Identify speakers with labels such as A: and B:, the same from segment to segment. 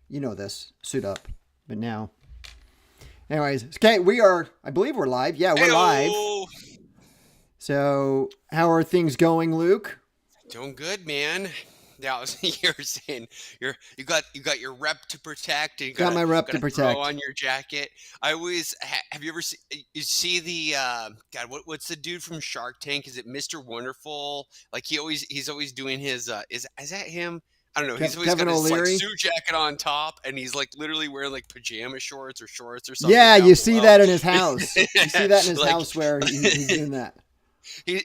A: you know this, suit up. But now, anyways, okay, I believe we're live. Yeah, we're live.
B: Heyo!
A: So, how are things going, Luke?
B: Doing good, man. Yeah, I was you're saying you got your rep to protect, and you
A: Got
B: gotta
A: my rep to
B: gotta throw
A: protect.
B: on your jacket. I always have you ever you see the God, what's the dude from Shark Tank? Is it Mr. Wonderful? Like he's always doing his is that him? I don't know. He's always got
A: Kevin
B: his like
A: O'Leary.
B: suit jacket on top, and he's like literally wearing like pajama shorts or shorts or something
A: Yeah,
B: down
A: you see
B: below.
A: that in his house. You see that in his
B: Like
A: house where he's doing that.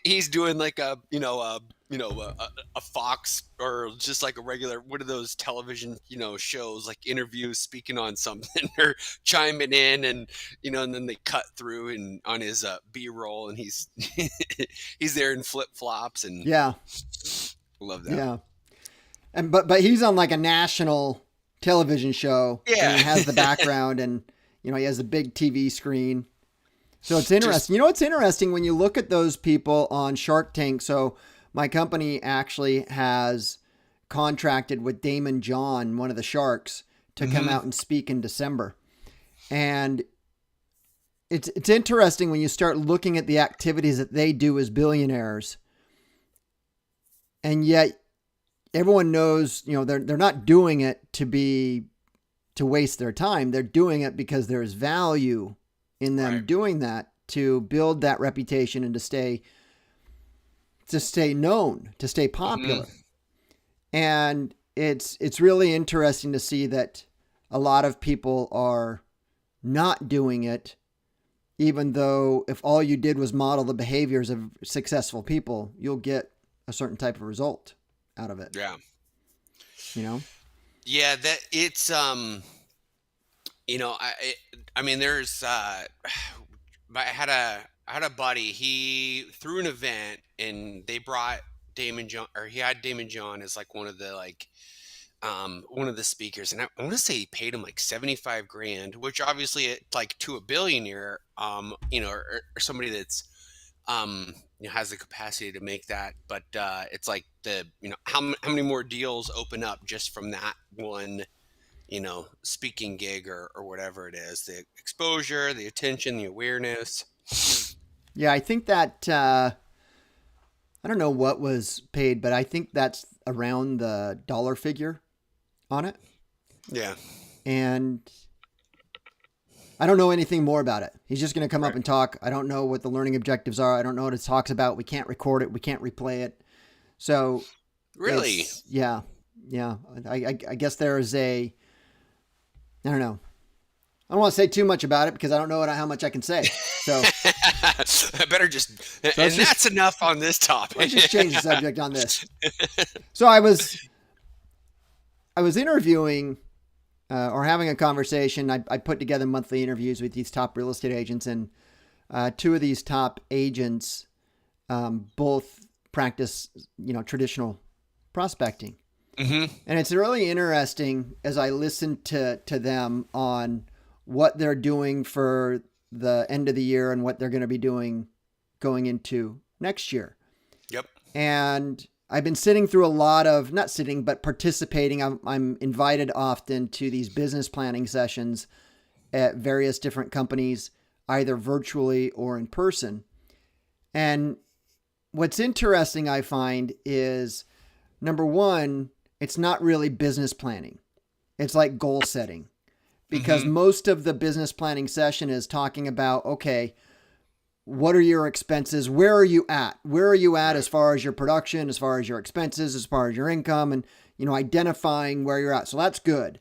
B: he's doing like a Fox or just like a regular one of those television shows like interviews speaking on something or chiming in and and then they cut through and on his B-roll and he's he's there in flip-flops and
A: Yeah,
B: love that.
A: yeah. And but he's on like a national television show, and
B: Yeah.
A: he has the background, and he has a big TV screen. So it's
B: Just
A: interesting. It's interesting when you look at those people on Shark Tank. So my company actually has contracted with Damon John, one of the sharks, to come
B: mhm.
A: out and speak in December. And it's interesting when you start looking at the activities that they do as billionaires. And yet everyone knows, they're not doing it to waste their time. They're doing it because there's value in them
B: Right.
A: doing that to build that reputation and to stay known, to stay
B: Mhm.
A: popular. And it's really interesting to see that a lot of people are not doing it, even though if all you did was model the behaviors of successful people, you'll get a certain type of result out of it,
B: Yeah.
A: you know?
B: Yeah, that it's I mean there's I had a buddy. He threw an event, and they brought Damon John, or he had Damon John as like one of the speakers, and I want to say he paid him like 75 grand, which obviously like to a billionaire, or somebody that's has the capacity to make that, but it's like the how many more deals open up just from that one speaking gig or whatever it is, the exposure, the attention, the awareness.
A: Yeah, I think that I don't know what was paid, but I think that's around the dollar figure on it.
B: Yeah.
A: And I don't know anything more about it. He's just going to come up
B: Right.
A: and talk. I don't know what the learning objectives are. I don't know what it talks about. We can't record it. We can't replay it. So
B: Really?
A: yeah, yeah. I guess there is I don't know. I don't want to say too much about it because I don't know how much I can say. So,
B: I better just,
A: so
B: and that's enough on this
A: let's
B: topic.
A: just change the subject on this. So I was interviewing or having a conversation. I put together monthly interviews with these top real estate agents, and two of these top agents both practice, traditional prospecting.
B: Hmm.
A: And it's really interesting as I listen to them on what they're doing for the end of the year and what they're going to be doing going into next year.
B: Yep.
A: And I've been sitting through a lot of, not sitting, but participating. I'm invited often to these business planning sessions at various different companies, either virtually or in person. And what's interesting, I find, is number one, it's not really business planning. It's like goal setting, because
B: Hmm.
A: most of the business planning session is talking about, okay, what are your expenses? Where are you at? Where are you at as
B: Right.
A: far as your production, as far as your expenses, as far as your income, and identifying where you're at. So that's good.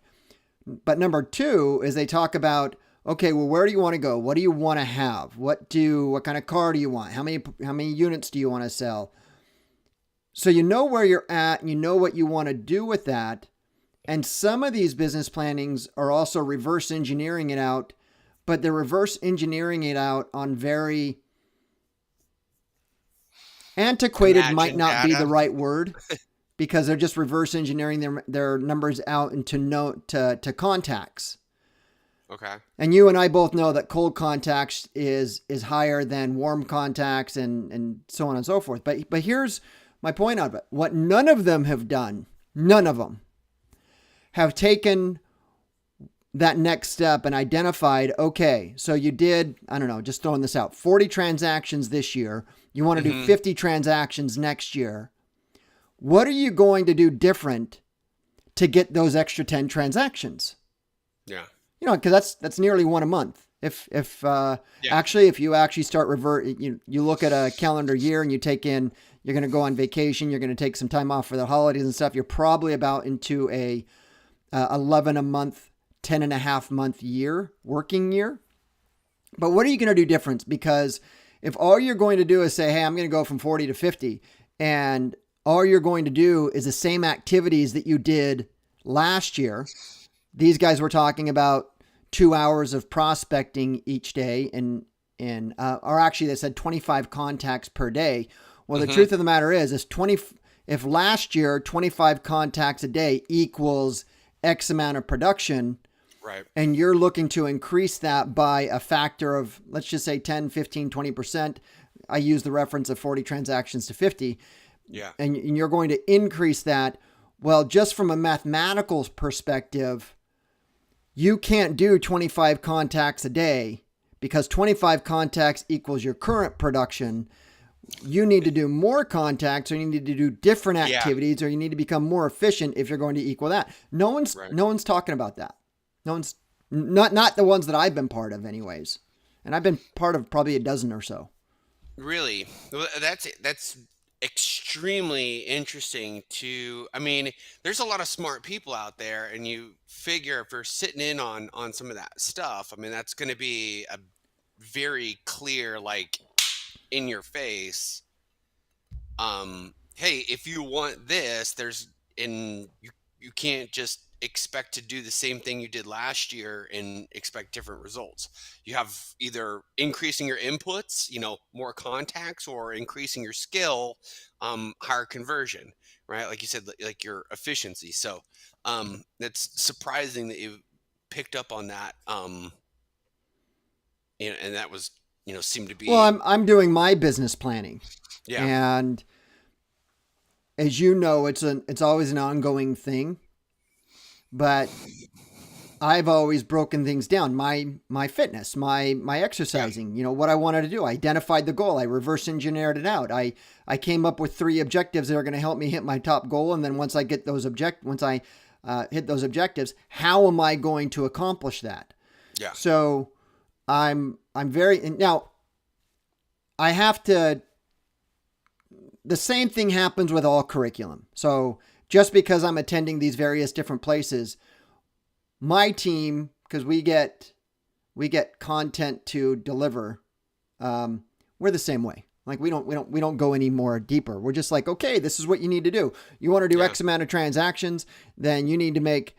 A: But number two is they talk about, okay, well, where do you want to go? What do you want to have? What kind of car do you want? How many units do you want to sell? So you know where you're at and you know what you want to do with that. And some of these business plannings are also reverse engineering it out, but they're reverse engineering it out on very antiquated, might
B: Imagine
A: not be the
B: data.
A: right word, because they're just reverse engineering their numbers out into note to contacts.
B: Okay.
A: And you and I both know that cold contacts is higher than warm contacts, and so on and so forth. But here's my point of it. What none of them have done, none of them have taken that next step and identified, okay, so you did, I don't know, just throwing this out, 40 transactions this year. You want to do 50 transactions next year. What are you going to do different to get those extra 10 transactions?
B: Yeah.
A: You know, because that's nearly one a month. If you actually start you look at a calendar year and you take in, you're going to go on vacation, you're going to take some time off for the holidays and stuff, you're probably about into a 11 a month, 10 and a half month working year. But what are you going to do different? Because if all you're going to do is say, hey, I'm going to go from 40 to 50, and all you're going to do is the same activities that you did last year. These guys were talking about 2 hours of prospecting each day, or actually they said 25 contacts per day. Well, the truth of the matter is if last year 25 contacts a day equals X amount of production,
B: right,
A: and you're looking to increase that by a factor of, let's just say 10, 15, 20%. I use the reference of 40 transactions to 50.
B: Yeah.
A: And you're going to increase that. Well, just from a mathematical perspective, you can't do 25 contacts a day because 25 contacts equals your current production. You need to do more contacts, or you need to do different activities, or you need to become more efficient if you're going to equal that. No one's talking about that. No one's not the ones that I've been part of anyways. And I've been part of probably a dozen or so.
B: Really? Well, that's extremely interesting I mean, there's a lot of smart people out there, and you figure if they're sitting in on some of that stuff, I mean, that's going to be a very clear, like, in your face, hey, if you want this, you can't just expect to do the same thing you did last year and expect different results. You have either increasing your inputs, more contacts, or increasing your skill, higher conversion, right? Like you said, like your efficiency. So it's surprising that you picked up on that. And that was, seemed to be.
A: Well, I'm doing my business planning.
B: Yeah.
A: And as you know, it's always an ongoing thing. But I've always broken things down. My fitness, my exercising, what I wanted to do. I identified the goal. I reverse engineered it out. I came up with 3 objectives that are going to help me hit my top goal. And then once I hit those objectives, how am I going to accomplish that?
B: Yeah.
A: So I'm very, now I have to, the same thing happens with all curriculum. So just because I'm attending these various different places, my team, because we get content to deliver, we're the same way. Like we don't go any more deeper. We're just like, okay, this is what you need to do. You want to do X amount of transactions, then you need to make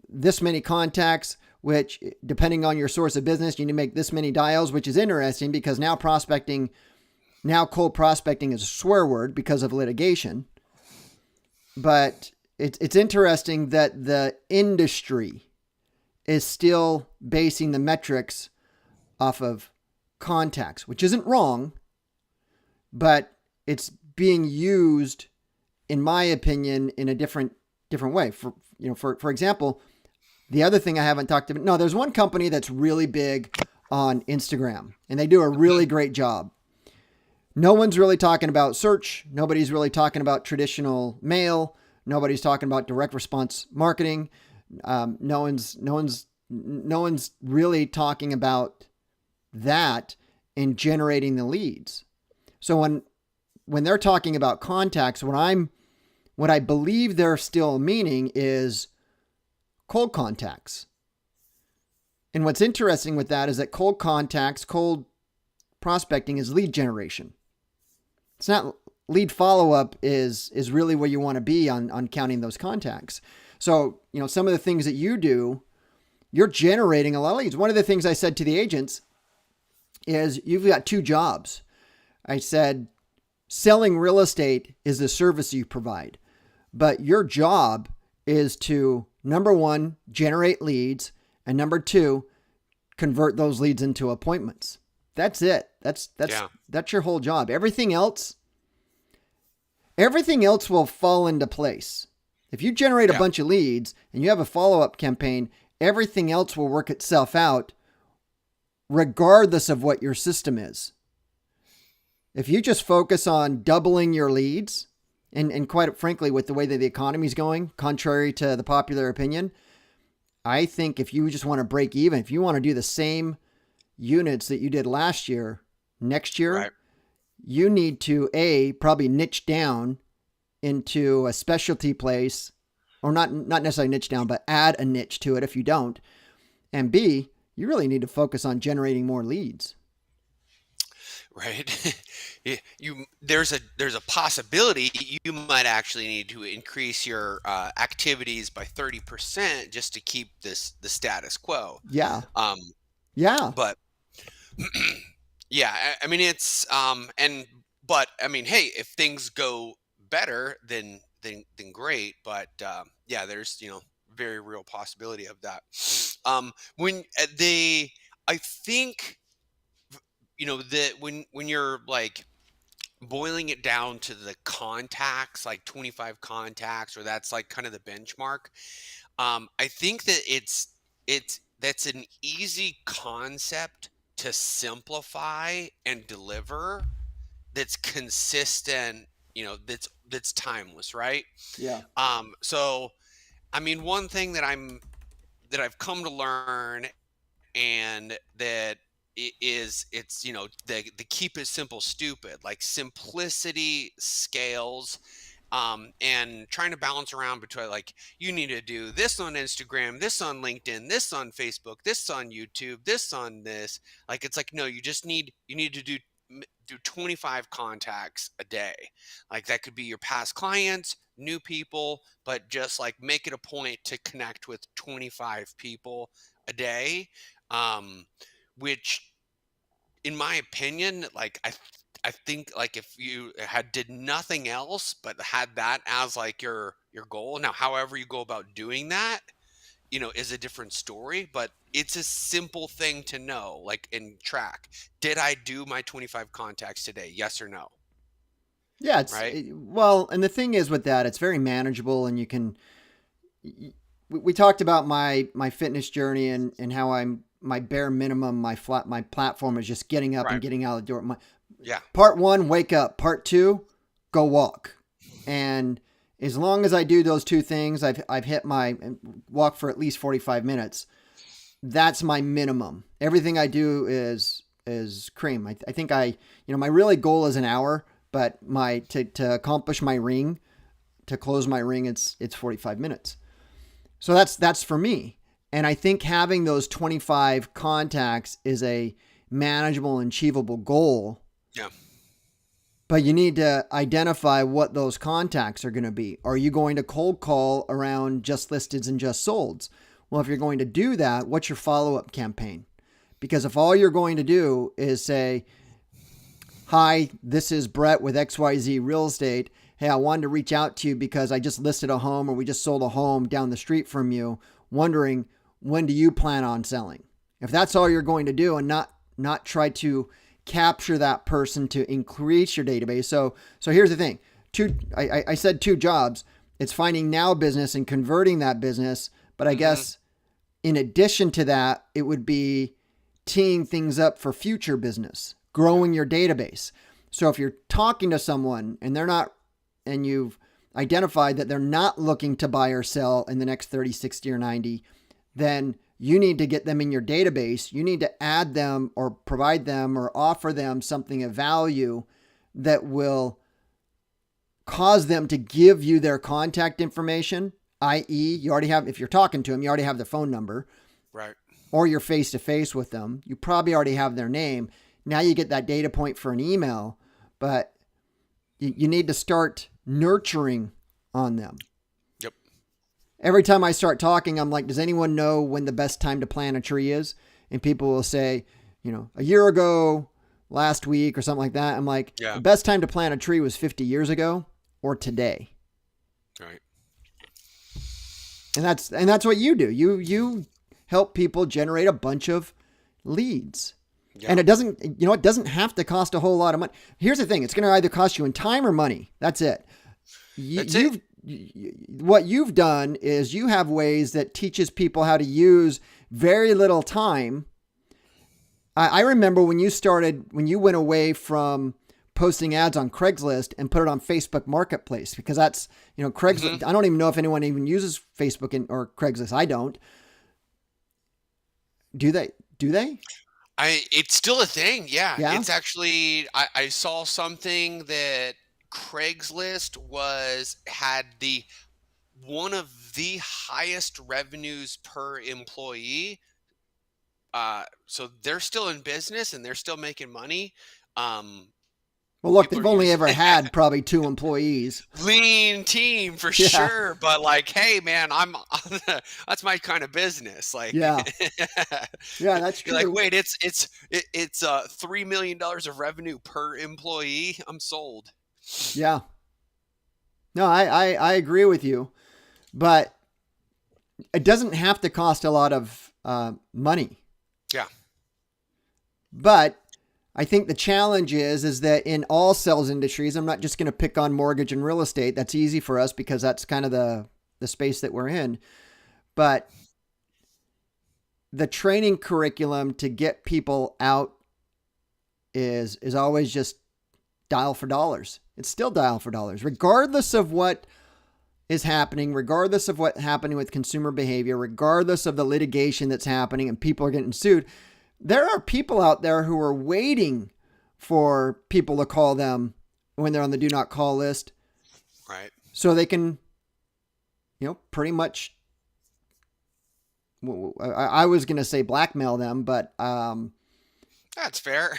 A: this many contacts, which depending on your source of business, you need to make this many dials, which is interesting because now cold prospecting is a swear word because of litigation. But it's interesting that the industry is still basing the metrics off of contacts, which isn't wrong, but it's being used, in my opinion, in a different way. For example, the other thing I haven't talked about, no, there's one company that's really big on Instagram, and they do a really great job. No one's really talking about search. Nobody's really talking about traditional mail. Nobody's talking about direct response marketing. No one's really talking about that in generating the leads. So when they're talking about contacts, what I believe they're still meaning is cold contacts. And what's interesting with that is that cold prospecting is lead generation. It's not lead follow-up is really where you want to be on counting those contacts. So, some of the things that you do, you're generating a lot of leads. One of the things I said to the agents is you've got 2 jobs. I said, selling real estate is the service you provide, but your job is to, number 1, generate leads, and number 2, convert those leads into appointments. That's it. That's your whole job. Everything else will fall into place. If you generate a bunch of leads and you have a follow-up campaign, everything else will work itself out regardless of what your system is. If you just focus on doubling your leads, and quite frankly, with the way that the economy's going, contrary to the popular opinion, I think if you just want to break even, if you want to do the same units that you did last year, next year,
B: Right.
A: you need to probably niche down into a specialty place, or not necessarily niche down, but add a niche to it if you don't. And B, you really need to focus on generating more leads.
B: Right. There's a possibility you might actually need to increase your activities by 30% just to keep the status quo.
A: Yeah.
B: Um,
A: Yeah.
B: but yeah, I mean but I mean, hey, if things go better, then great. But yeah, there's very real possibility of that. When I think that when you're like boiling it down to the contacts, like 25 contacts, or that's like kind of the benchmark. I think that that's an easy concept to simplify and deliver, that's consistent, that's timeless, right?
A: Yeah.
B: So I mean, one thing that I've come to learn, and that it's the keep it simple stupid, like simplicity scales. And trying to balance around between, like, you need to do this on Instagram, this on LinkedIn, this on Facebook, this on YouTube, this on this. Like, it's like, no, you need to do 25 contacts a day. Like, that could be your past clients, new people, but just like make it a point to connect with 25 people a day. Which, in my opinion, like, I think, like, if you did nothing else but had that as like your goal. Now, however you go about doing that, is a different story, but it's a simple thing to know, like, and track. Did I do my 25 contacts today? Yes or no?
A: Yeah.
B: Right?
A: Well, and the thing is with that, it's very manageable, and you can, we talked about my fitness journey, and how my bare minimum, my platform is just getting up and
B: Right.
A: getting out of the door.
B: Yeah.
A: Part 1, wake up. Part 2, go walk. And as long as I do those two things, I've hit my walk for at least 45 minutes. That's my minimum. Everything I do is cream. I think my really goal is an hour, but to accomplish my ring, to close my ring, it's 45 minutes. So that's for me. And I think having those 25 contacts is a manageable and achievable goal.
B: Yeah.
A: But you need to identify what those contacts are going to be. Are you going to cold call around just listeds and just solds? Well, if you're going to do that, what's your follow-up campaign? Because if all you're going to do is say, hi, this is Brett with XYZ Real Estate. Hey, I wanted to reach out to you because I just listed a home, or we just sold a home down the street from you, wondering, when do you plan on selling? If that's all you're going to do, and not try to capture that person to increase your database. So here's the thing. I said 2 jobs. It's finding now business and converting that business. But I guess in addition to that, it would be teeing things up for future business, growing your database. So if you're talking to someone and you've identified that they're not looking to buy or sell in the next 30, 60, or 90, then you need to get them in your database. You need to add them or provide them or offer them something of value that will cause them to give you their contact information, i.e., you already have, if you're talking to them, you already have their phone number.
B: Right.
A: Or you're face to face with them. You probably already have their name. Now you get that data point for an email, but you need to start nurturing on them.
B: Yep.
A: Every time I start talking, I'm like, does anyone know when the best time to plant a tree is? And people will say, a year ago, last week, or something like that. I'm like,
B: Yeah.
A: The best time to plant a tree was 50 years ago or today.
B: Right.
A: And that's what you do. You help people generate a bunch of leads.
B: Yeah.
A: And it doesn't have to cost a whole lot of money. Here's the thing. It's going to either cost you in time or money. That's it.
B: That's it.
A: what you've done is you have ways that teaches people how to use very little time. I remember when you went away from posting ads on Craigslist and put it on Facebook Marketplace, because that's, Craigslist.
B: Mm-hmm.
A: I don't even know if anyone even uses Facebook or Craigslist. I don't. Do they?
B: It's still a thing. Yeah.
A: Yeah.
B: It's actually, I saw something that Craigslist had one of the highest revenues per employee. So they're still in business and they're still making money. Um,
A: Well, look,
B: People
A: they've
B: are
A: only
B: using
A: ever had probably 2 employees.
B: lean team for
A: Yeah.
B: sure, but like, hey man, that's my kind of business. Like,
A: Yeah. Yeah, that's
B: you're like,
A: true.
B: wait, it's $3 million of revenue per employee. I'm sold.
A: Yeah. No, I agree with you, but it doesn't have to cost a lot of money.
B: Yeah.
A: But I think the challenge is that in all sales industries, I'm not just going to pick on mortgage and real estate. That's easy for us because that's kind of the space that we're in. But the training curriculum to get people out is always just dial for dollars. It's still dial for dollars, regardless of what is happening, regardless of what's happening with consumer behavior, regardless of the litigation that's happening and people are getting sued. There are people out there who are waiting for people to call them when they're on the do not call list.
B: Right.
A: So they can, pretty much, I was going to say blackmail them, but,
B: That's fair.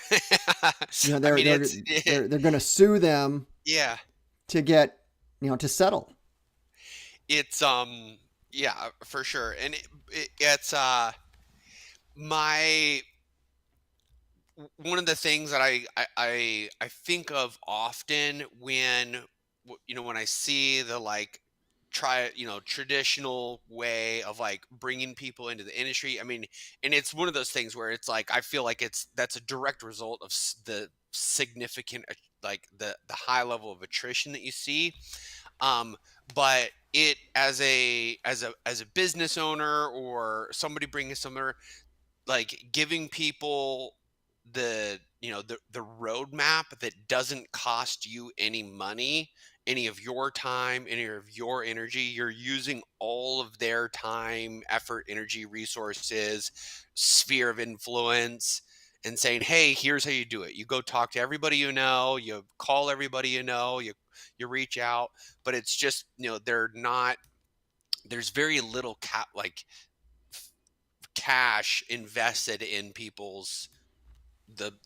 A: they're going to sue them
B: Yeah.
A: to get, to settle.
B: It's yeah, for sure. And it's my one of the things that I think of often when when I see the like traditional way of like bringing people into the industry. I mean, and it's one of those things where it's like I feel like that's a direct result of the significant like the high level of attrition that you see. um but it as a business owner or somebody bringing somewhere, like giving people the roadmap that doesn't cost you any money, any of your time, any of your energy. You're using all of their time, effort, energy, resources, sphere of influence, and saying, hey, here's how you do it. You go talk to everybody, you call everybody, you reach out. But it's just they're not there's very little cash invested in the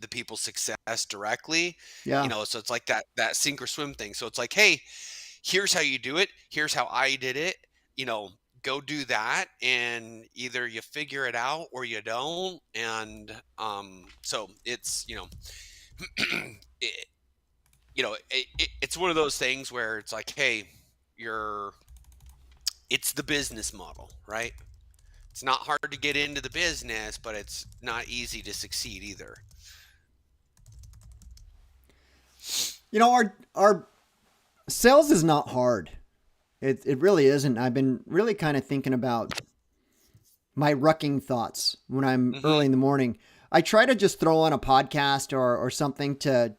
B: people's success directly.
A: Yeah.
B: So it's like that sink or swim thing. So it's like, hey, here's how you do it, here's how I did it. Go do that, and either you figure it out or you don't. And so it's it, it's one of those things where it's like, hey, it's the business model, right? It's not hard to get into the business, but it's not easy to succeed either.
A: Our sales is not hard. It really isn't. I've been really kind of thinking about my rucking thoughts when I'm
B: Mm-hmm.
A: early in the morning. I try to just throw on a podcast or something to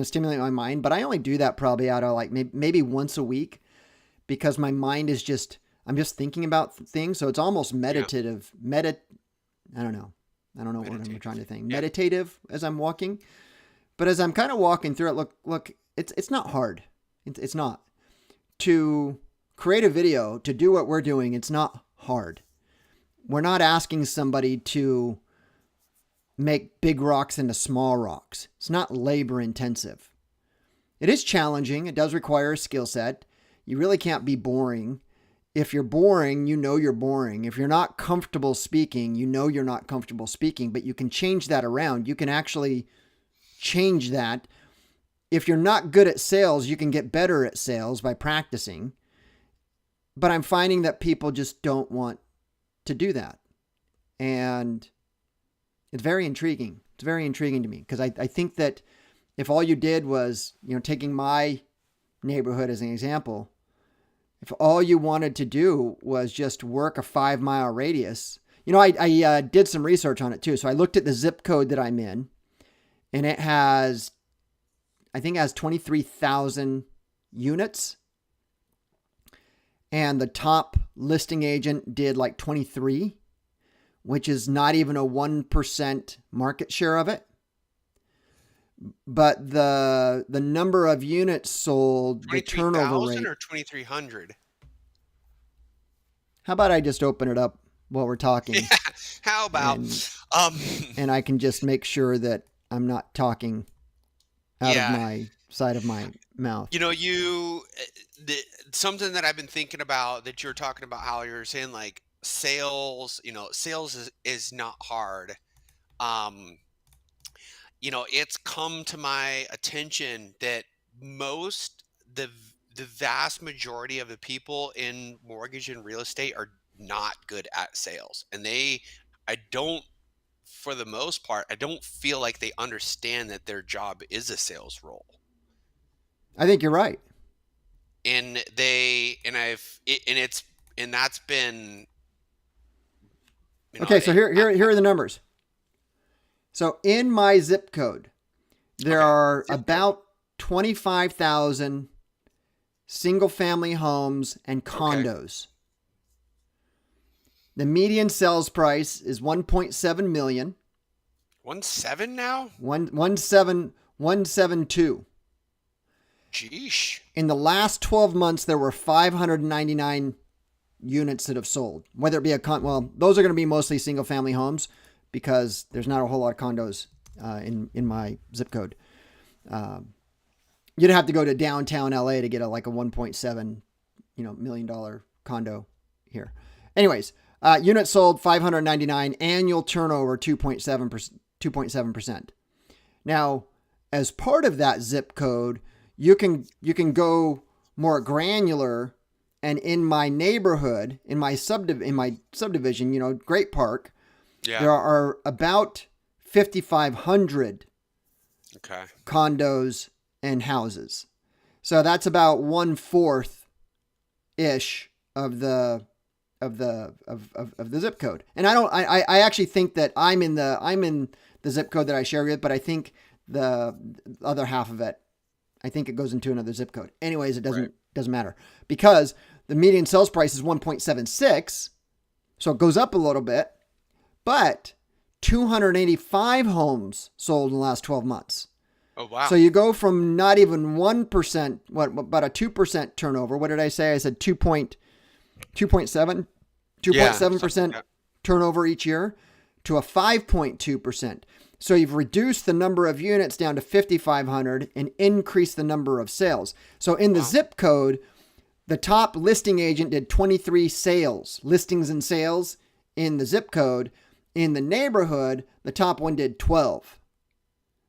A: stimulate my mind, but I only do that probably out of like maybe once a week, because my mind is I'm just thinking about things. So it's almost meditative. I don't know what I'm trying to think.
B: Yeah.
A: Meditative as I'm walking. But as I'm kind of walking through it, look, it's not hard. It's not. To create a video, to do what we're doing, it's not hard. We're not asking somebody to make big rocks into small rocks. It's not labor intensive. It is challenging. It does require a skill set. You really can't be boring. If you're boring, you're boring. If you're not comfortable speaking, you're not comfortable speaking, but you can change that around. You can actually change that. If you're not good at sales, you can get better at sales by practicing. But I'm finding that people just don't want to do that. And it's very intriguing. It's very intriguing to me, because I think that if all you did was, taking my neighborhood as an example, if all you wanted to do was just work a 5-mile radius, I did some research on it too. So I looked at the zip code that I'm in, and it has 23,000 units. And the top listing agent did like 23, which is not even a 1% market share of it. But the number of units sold, the turnover rate.
B: Or 2,300?
A: How about I just open it up while we're talking?
B: Yeah, how about?
A: And I can just make sure that I'm not talking out of my side of my mouth.
B: Something that I've been thinking about that you're talking about, how you're saying like sales, sales is not hard. It's come to my attention that the vast majority of the people in mortgage and real estate are not good at sales. And for the most part, I don't feel like they understand that their job is a sales role.
A: I think you're right.
B: And that's been,
A: okay. So here are the numbers. So in my zip code, there are about 25,000 single family homes and condos. Okay. The median sales price is 1.7 million.
B: 1.7 now?
A: 1.712.
B: Jeesh.
A: In the last 12 months, there were 599 units that have sold. Whether it be those are going to be mostly single family homes, because there's not a whole lot of condos in my zip code. You'd have to go to downtown LA to get a 1.7 million dollar condo here. Anyways, units sold 599, annual turnover 2.7%. Now, as part of that zip code, you can go more granular, and in my neighborhood, in my subdivision, Great Park, there are about 5,500 condos and houses. So that's about 1/4 ish of the zip code. And I actually think that I'm in the zip code that I share with, but I think the other half of it, I think it goes into another zip code. Anyways, it doesn't matter, because the median sales price is 1.76. So it goes up a little bit. But 285 homes sold in the last 12 months.
B: Oh, wow.
A: So you go from not even 1%, about a 2% turnover. What did I say? I said 2.7% turnover each year, to a 5.2%. So you've reduced the number of units down to 5,500 and increased the number of sales. So in the zip code, the top listing agent did 23 listings and sales in the zip code. In the neighborhood, the top one did 12.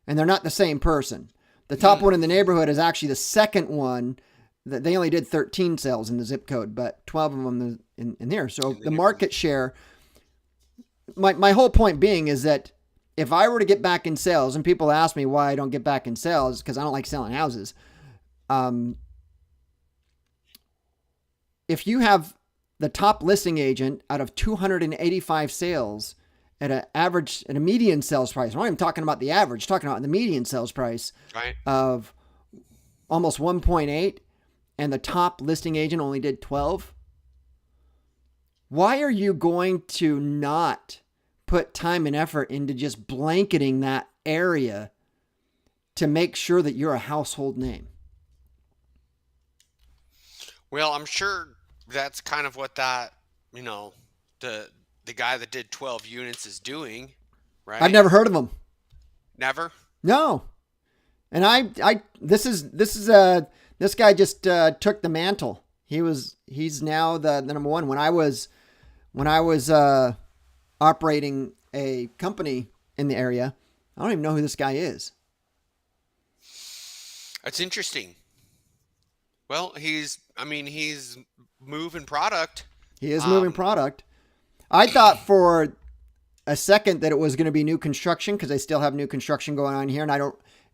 A: And they're not the same person. The top one in the neighborhood is actually the second one. That they only did 13 sales in the zip code, but 12 of them in there. So the market share, my whole point being is that if I were to get back in sales, and people ask me why I don't get back in sales, because I don't like selling houses. If you have the top listing agent out of 285 sales at a median sales price, I'm not even talking about the average, talking about the median sales price of almost 1.8, and the top listing agent only did 12. Why are you going to not put time and effort into just blanketing that area to make sure that you're a household name?
B: Well, I'm sure that's kind of what that, the guy that did 12 units is doing, right?
A: I've never heard of him.
B: Never?
A: No. And this guy just took the mantle. He's now the number one. When I was operating a company in the area, I don't even know who this guy is.
B: That's interesting. Well, he's moving product.
A: He is moving product. I thought for a second that it was going to be new construction, because I still have new construction going on here, and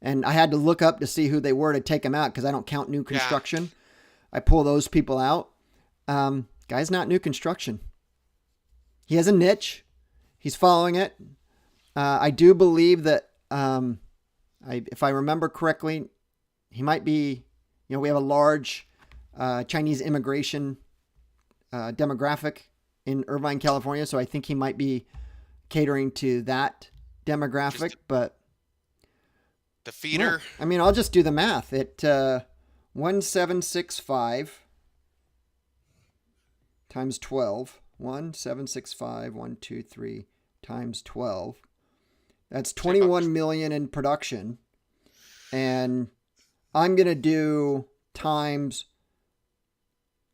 A: And I had to look up to see who they were to take them out because I don't count new construction. I pull those people out. Guy's not new construction. He has a niche. He's following it. I do believe that, if I remember correctly, he might be, we have a large Chinese immigration demographic in Irvine, California. So I think he might be catering to that demographic, but
B: the feeder.
A: I mean, I'll just do the math. At 1765 times 12. 1765, 123 times 12. That's 21 million in production. And I'm going to do times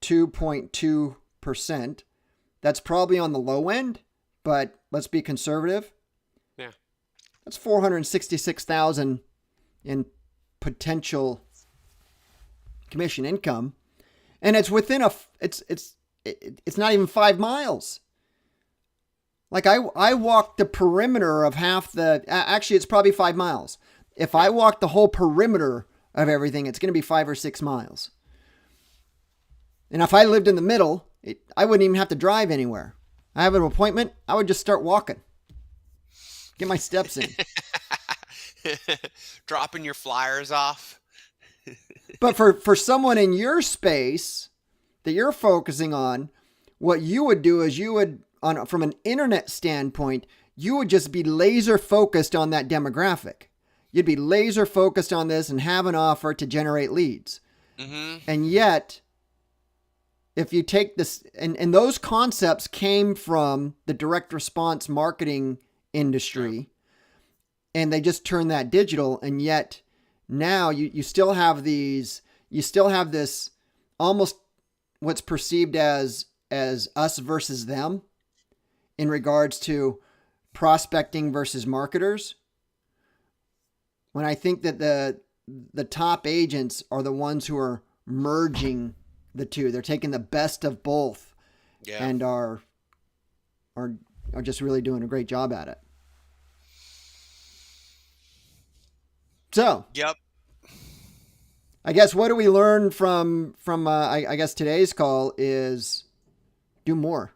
A: 2.2%. That's probably on the low end, but let's be conservative.
B: Yeah.
A: That's 466,000 in potential commission income. And it's within it's not even 5 miles. Like I walked the perimeter of actually it's probably 5 miles. If I walk the whole perimeter of everything, it's going to be 5 or 6 miles. And if I lived in the middle, I wouldn't even have to drive anywhere. I have an appointment, I would just start walking. Get my steps in.
B: Dropping your flyers off.
A: But for someone in your space that you're focusing on, what you would do is from an internet standpoint, you would just be laser focused on that demographic. You'd be laser focused on this and have an offer to generate leads.
B: Mm-hmm.
A: And yet, if you take this, and those concepts came from the direct response marketing industry, and they just turned that digital, and yet now you still have this almost what's perceived as us versus them in regards to prospecting versus marketers. When I think that the top agents are the ones who are merging the two. They're taking the best of both and are just really doing a great job at it. So,
B: yep.
A: I guess what do we learn from I guess today's call is do more.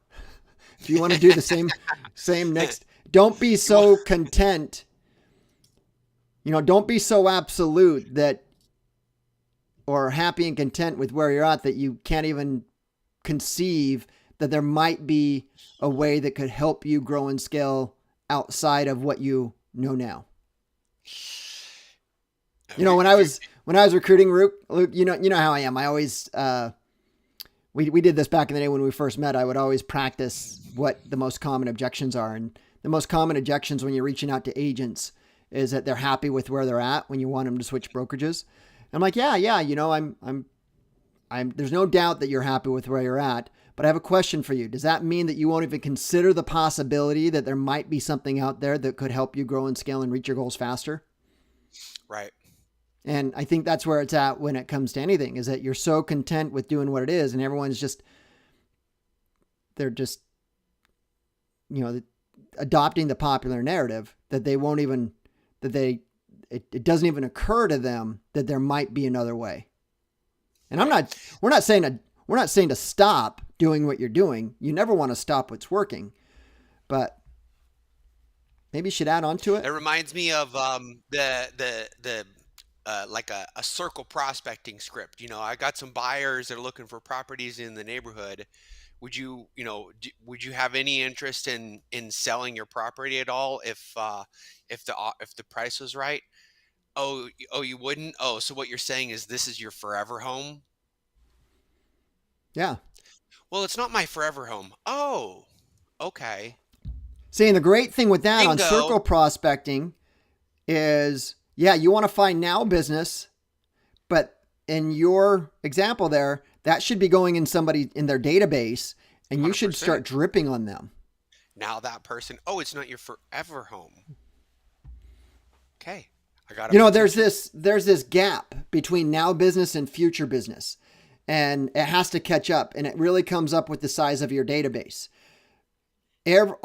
A: If you want to do the same next, don't be so content. Don't be so absolute that, or happy and content with where you're at that you can't even conceive that there might be a way that could help you grow and scale outside of what you know now. When I was recruiting Luke, you know how I am. I always, we did this back in the day when we first met. I would always practice what the most common objections are. And the most common objections when you're reaching out to agents is that they're happy with where they're at when you want them to switch brokerages. I'm like, yeah, I'm there's no doubt that you're happy with where you're at, but I have a question for you. Does that mean that you won't even consider the possibility that there might be something out there that could help you grow and scale and reach your goals faster?
B: Right.
A: And I think that's where it's at when it comes to anything, is that you're so content with doing what it is, and everyone's they're just, adopting the popular narrative that they won't even, it doesn't even occur to them that there might be another way. And we're not saying to stop doing what you're doing. You never want to stop what's working, but maybe you should add on to it.
B: It reminds me of like a circle prospecting script. I got some buyers that are looking for properties in the neighborhood. Would you have any interest in selling your property at all if the price was right? Oh, you wouldn't? Oh, so what you're saying is this is your forever home?
A: Yeah.
B: Well, it's not my forever home. Oh, okay.
A: See, and the great thing with that
B: Bingo.
A: On circle prospecting is, you want to find now business, but in your example there, that should be going in somebody in their database, and you 100%. Should start dripping on them.
B: Now that person, it's not your forever home. Okay. I got it.
A: There's this gap between now business and future business, and it has to catch up, and it really comes up with the size of your database. Everything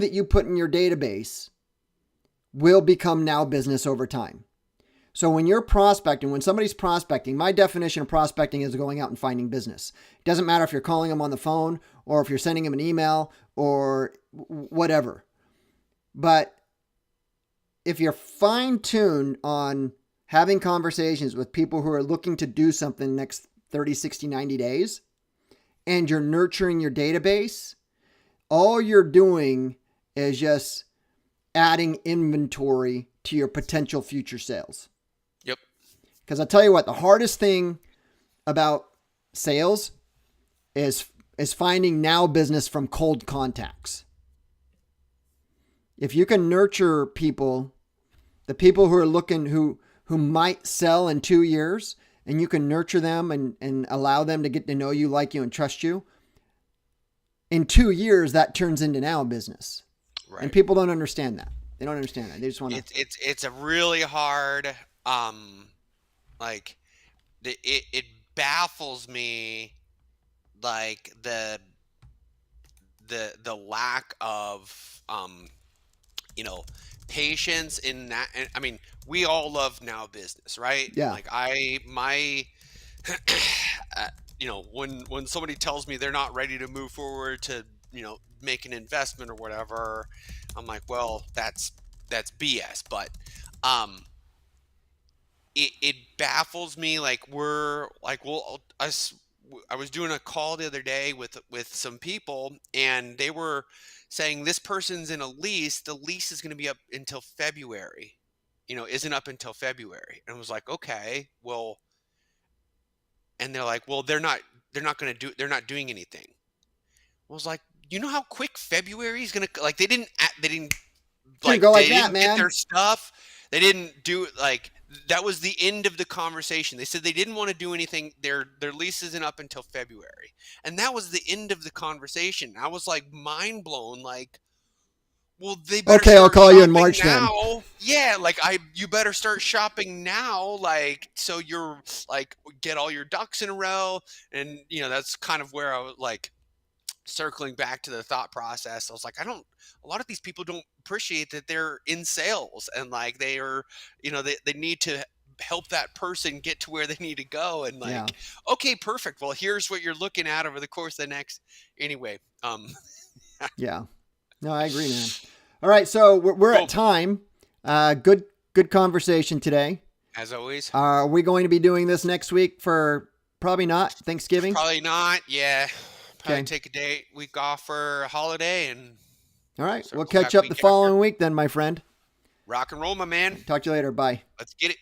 A: that you put in your database will become now business over time. So when you're prospecting, when somebody's prospecting, my definition of prospecting is going out and finding business. It doesn't matter if you're calling them on the phone or if you're sending them an email or whatever. But if you're fine-tuned on having conversations with people who are looking to do something next 30, 60, 90 days, and you're nurturing your database, all you're doing is just adding inventory to your potential future sales.
B: Yep.
A: Because I'll tell you what, the hardest thing about sales is finding now business from cold contacts. If you can nurture people, the people who are looking, who might sell in 2 years, and you can nurture them and allow them to get to know you, like you, and trust you, in 2 years, that turns into now business.
B: Right.
A: And people don't understand that. They don't understand that. They just want to.
B: It's a really hard, like, it baffles me, like the lack of, patience in that. And I mean, we all love now business, right?
A: Yeah.
B: Like when somebody tells me they're not ready to move forward to, make an investment or whatever, I'm like, well, that's BS. But, it baffles me. Like I was doing a call the other day with some people, and they were saying this person's in a lease. The lease is going to be up until February, isn't up until February. And I was like, okay, well, and they're like, well, they're not doing anything. I was like, you know how quick February is going to, like, they didn't like,
A: go like
B: they
A: that,
B: didn't get
A: man.
B: their stuff. They didn't do, like, that was the end of the conversation. They said they didn't want to do anything. Their lease isn't up until February. And that was the end of the conversation. I was like mind blown, like, well, they better
A: Okay, I'll
B: start
A: call you in
B: shopping
A: March then.
B: now. Yeah, like you better start shopping now, like, so you're like, get all your ducks in a row. And that's kind of where I was like circling back to the thought process. I was like, a lot of these people don't appreciate that they're in sales, and like they are, they need to help that person get to where they need to go. And like,
A: Yeah.
B: okay, perfect. Well, here's what you're looking at over the course of the next, anyway.
A: Yeah. No, I agree, man. All right. So we're
B: Cool.
A: at time. Good conversation today.
B: As always.
A: Are we going to be doing this next week for probably not Thanksgiving?
B: Probably not. Yeah. Probably
A: Okay.
B: take a week off for a holiday, and
A: All right.
B: circle
A: We'll catch
B: back
A: up
B: week
A: the
B: after.
A: following week then, my friend.
B: Rock and roll, my man.
A: Talk to you later. Bye.
B: Let's get it.